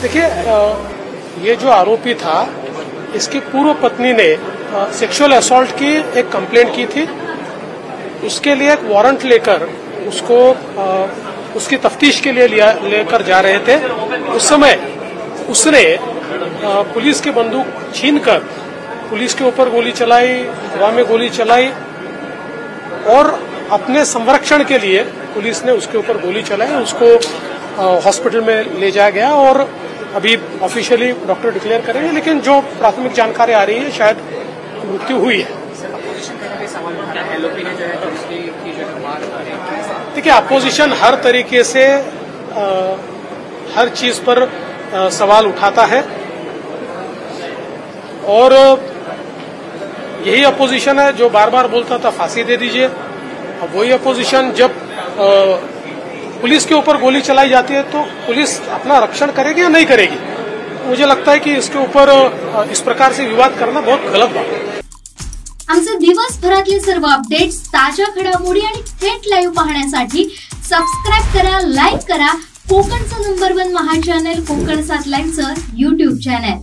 देखिए, ये जो आरोपी था, इसकी पूर्व पत्नी ने सेक्सुअल असॉल्ट की एक कंप्लेंट की थी। उसके लिए एक वारंट लेकर उसको उसकी तफ्तीश के लिए लेकर जा रहे थे। उस समय उसने पुलिस की बंदूक छीनकर पुलिस के ऊपर गोली चलाई, हवा में गोली चलाई और अपने संरक्षण के लिए पुलिस ने उसके ऊपर गोली चलाई। उसको हॉस्पिटल में ले जाया गया और अभी ऑफिशियली डॉक्टर डिक्लेयर करेंगे, लेकिन जो प्राथमिक जानकारी आ रही है शायद मृत्यु हुई है। देखिए, अपोजिशन हर तरीके से हर चीज पर सवाल उठाता है और यही अपोजिशन है जो बार बार बोलता था फांसी दे दीजिए। अब वही अपोजिशन जब पुलिस के ऊपर गोली चलाई जाती है तो पुलिस अपना रक्षण करेगी या नहीं करेगी। मुझे लगता है कि इसके ऊपर इस प्रकार से विवाद करना बहुत गलत बात है। आमचे दिवसभरातले सर्व अपडेट्स, ताज्या घडामोडी आणि थेट लाईव्ह पाहण्यासाठी सबस्क्राइब करा, लाईक करा कोकणचं नंबर 1 महा चॅनल कोकण 7 लाईव्हचं YouTube चॅनल।